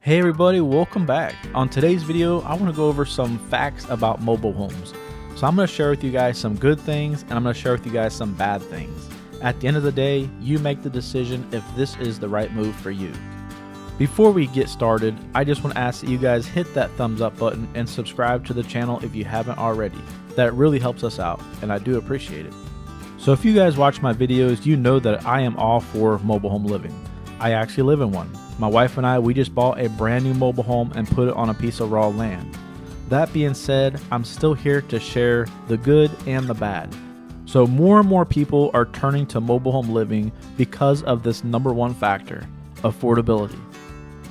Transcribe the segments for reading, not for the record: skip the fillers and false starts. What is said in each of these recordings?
Hey everybody, welcome back. On today's video, I want to go over some facts about mobile homes. So I'm going to share with you guys some good things and I'm going to share with you guys some bad things. At the end of the day, you make the decision if this is the right move for you. Before we get started, I just want to ask that you guys hit that thumbs up button and subscribe to the channel if you haven't already. That really helps us out and I do appreciate it. So if you guys watch my videos, you know that I am all for mobile home living. I actually live in one. My wife and I, we just bought a brand new mobile home and put it on a piece of raw land. That being said, I'm still here to share the good and the bad. So more and more people are turning to mobile home living because of this number one factor, affordability.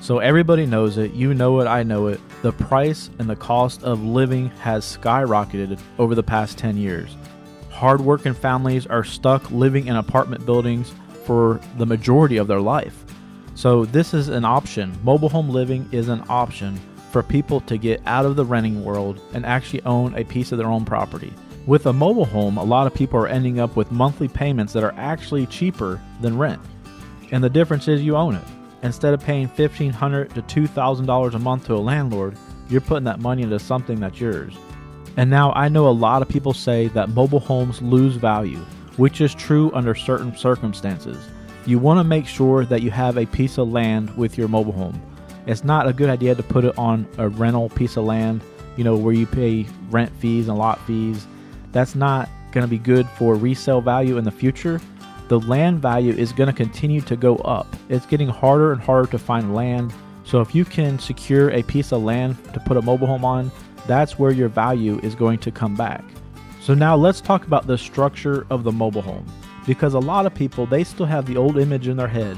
So everybody knows it, you know it, I know it. The price and the cost of living has skyrocketed over the past 10 years. Hardworking families are stuck living in apartment buildings for the majority of their life. So this is an option. Mobile home living is an option for people to get out of the renting world and actually own a piece of their own property. With a mobile home, a lot of people are ending up with monthly payments that are actually cheaper than rent. And the difference is you own it. Instead of paying $1,500 to $2,000 a month to a landlord, you're putting that money into something that's yours. And now I know a lot of people say that mobile homes lose value, which is true under certain circumstances. You want to make sure that you have a piece of land with your mobile home. It's not a good idea to put it on a rental piece of land, where you pay rent fees and lot fees. That's not going to be good for resale value in the future. The land value is going to continue to go up. It's getting harder and harder to find land. So if you can secure a piece of land to put a mobile home on, that's where your value is going to come back. So now let's talk about the structure of the mobile home. Because a lot of people, they still have the old image in their head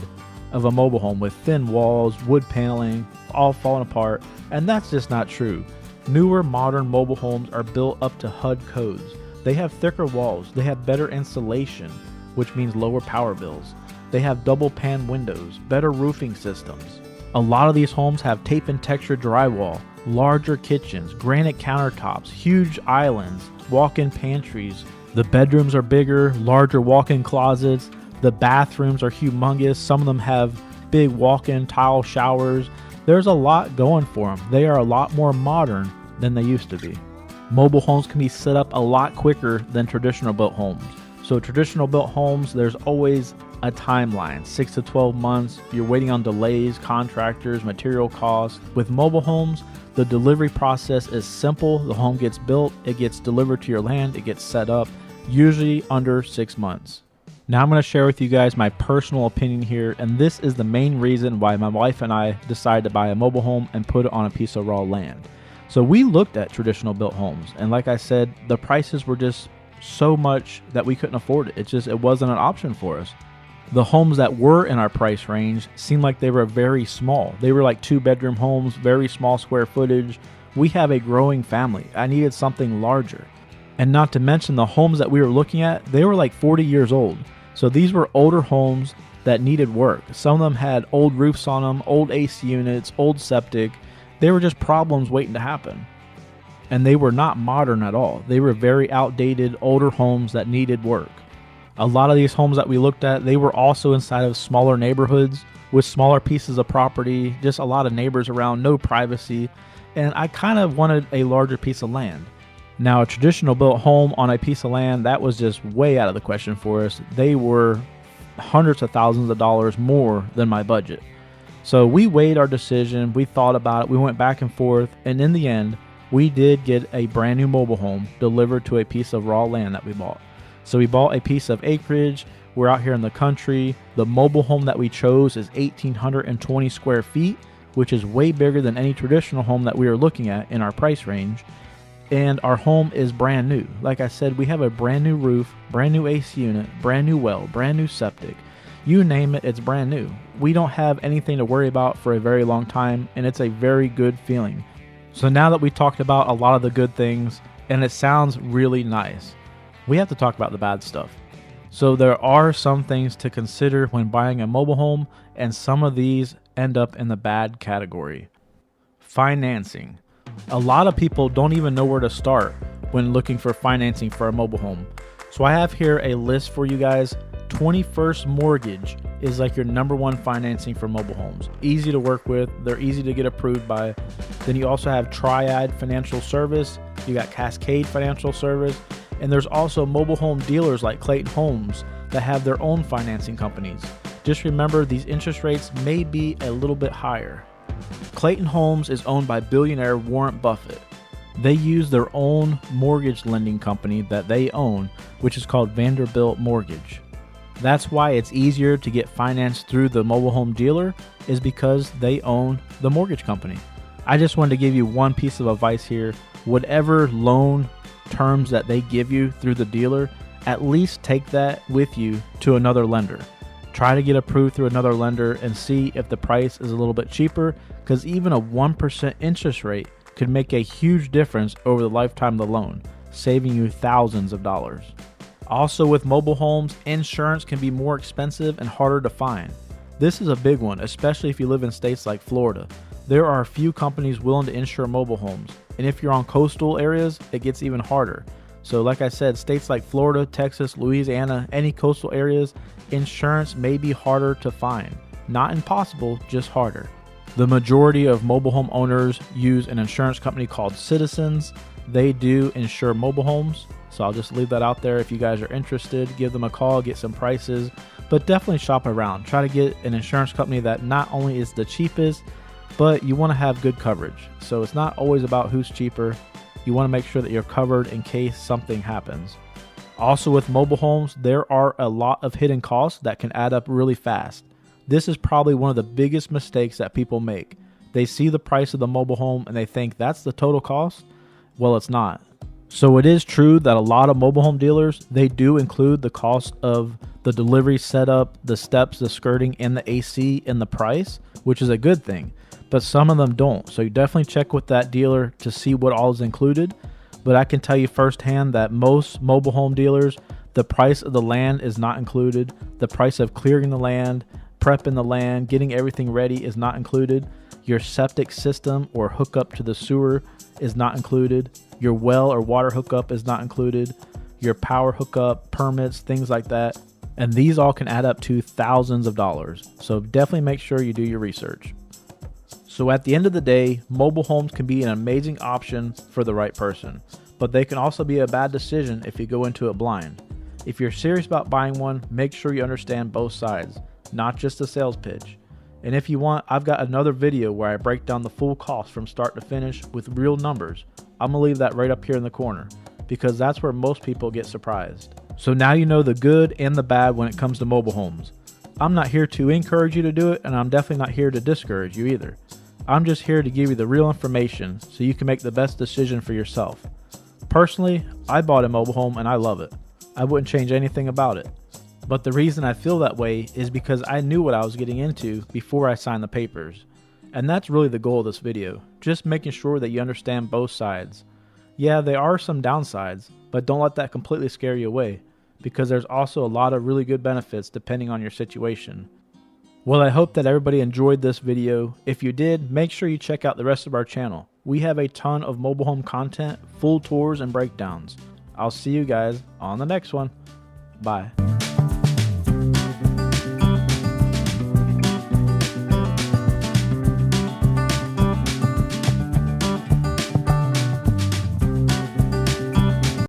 of a mobile home with thin walls, wood paneling, all falling apart, and that's just not true. Newer modern mobile homes are built up to HUD codes. They have thicker walls, they have better insulation, which means lower power bills. They have double pane windows, better roofing systems. A lot of these homes have tape and texture drywall, larger kitchens, granite countertops, huge islands, walk-in pantries. The bedrooms are bigger, larger walk-in closets. The bathrooms are humongous. Some of them have big walk-in tile showers. There's a lot going for them. They are a lot more modern than they used to be. Mobile homes can be set up a lot quicker than traditional built homes. So traditional built homes, there's always a timeline, 6 to 12 months. You're waiting on delays, contractors, material costs. With mobile homes, the delivery process is simple. The home gets built, it gets delivered to your land, it gets set up, usually under 6 months. Now I'm going to share with you guys my personal opinion here, and this is the main reason why my wife and I decided to buy a mobile home and put it on a piece of raw land. So we looked at traditional built homes, and like I said, the prices were just so much that we couldn't afford it. It wasn't an option for us. The homes that were in our price range seemed like they were very small. They were like 2-bedroom homes, very small square footage. We have a growing family. I needed something larger. And not to mention the homes that we were looking at, they were like 40 years old. So these were older homes that needed work. Some of them had old roofs on them, old AC units, old septic. They were just problems waiting to happen. And they were not modern at all. They were very outdated, older homes that needed work. A lot of these homes that we looked at, they were also inside of smaller neighborhoods with smaller pieces of property, just a lot of neighbors around, no privacy. And I kind of wanted a larger piece of land. Now, a traditional built home on a piece of land, that was just way out of the question for us. They were hundreds of thousands of dollars more than my budget. So we weighed our decision, we thought about it, we went back and forth, and in the end, we did get a brand new mobile home delivered to a piece of raw land that we bought. So we bought a piece of acreage. We're out here in the country. The mobile home that we chose is 1,820 square feet, which is way bigger than any traditional home that we were looking at in our price range. And our home is brand new. Like I said, we have a brand new roof, brand new AC unit, brand new well, brand new septic. You name it, it's brand new. We don't have anything to worry about for a very long time, and it's a very good feeling. So now that we talked about a lot of the good things, and it sounds really nice, we have to talk about the bad stuff. So there are some things to consider when buying a mobile home, and some of these end up in the bad category. Financing. A lot of people don't even know where to start when looking for financing for a mobile home. So I have here a list for you guys 21st Mortgage is like your #1 financing for mobile homes. Easy to work with. They're easy to get approved by. Then you also have Triad Financial Service. You got Cascade Financial Service. And there's also mobile home dealers like Clayton Homes that have their own financing companies. Just remember, these interest rates may be a little bit higher. Clayton Homes is owned by billionaire Warren Buffett. They use their own mortgage lending company that they own, which is called Vanderbilt Mortgage. That's why it's easier to get financed through the mobile home dealer, is because they own the mortgage company. I just wanted to give you one piece of advice here. Whatever loan terms that they give you through the dealer, at least take that with you to another lender. Try to get approved through another lender and see if the price is a little bit cheaper, because even a 1% interest rate could make a huge difference over the lifetime of the loan, saving you thousands of dollars. Also, with mobile homes, insurance can be more expensive and harder to find. This is a big one, especially if you live in states like Florida. There are a few companies willing to insure mobile homes, and if you're on coastal areas, it gets even harder. So like I said, states like Florida, Texas, Louisiana, any coastal areas, insurance may be harder to find. Not impossible, just harder. The majority of mobile home owners use an insurance company called Citizens. They do insure mobile homes, so I'll just leave that out there. If you guys are interested, give them a call, get some prices, but definitely shop around. Try to get an insurance company that not only is the cheapest, but you want to have good coverage. So it's not always about who's cheaper. You want to make sure that you're covered in case something happens. Also, with mobile homes, there are a lot of hidden costs that can add up really fast. This is probably one of the biggest mistakes that people make. They see the price of the mobile home and they think that's the total cost. Well, it's not. So it is true that a lot of mobile home dealers, they do include the cost of the delivery setup, the steps, the skirting, and the AC in the price, which is a good thing. But some of them don't. So you definitely check with that dealer to see what all is included. But I can tell you firsthand that most mobile home dealers, the price of the land is not included. The price of clearing the land, prepping the land, getting everything ready is not included. Your septic system or hookup to the sewer is not included. Your well or water hookup is not included. Your power hookup, permits, things like that. And these all can add up to thousands of dollars. So definitely make sure you do your research. So at the end of the day, mobile homes can be an amazing option for the right person, but they can also be a bad decision if you go into it blind. If you're serious about buying one, make sure you understand both sides, not just the sales pitch. And if you want, I've got another video where I break down the full cost from start to finish with real numbers. I'm gonna leave that right up here in the corner because that's where most people get surprised. So now you know the good and the bad when it comes to mobile homes. I'm not here to encourage you to do it, and I'm definitely not here to discourage you either. I'm just here to give you the real information so you can make the best decision for yourself. Personally, I bought a mobile home and I love it. I wouldn't change anything about it. But the reason I feel that way is because I knew what I was getting into before I signed the papers. And that's really the goal of this video, just making sure that you understand both sides. Yeah, there are some downsides, but don't let that completely scare you away, because there's also a lot of really good benefits depending on your situation. Well, I hope that everybody enjoyed this video. If you did, make sure you check out the rest of our channel. We have a ton of mobile home content, full tours, and breakdowns. I'll see you guys on the next one. Bye.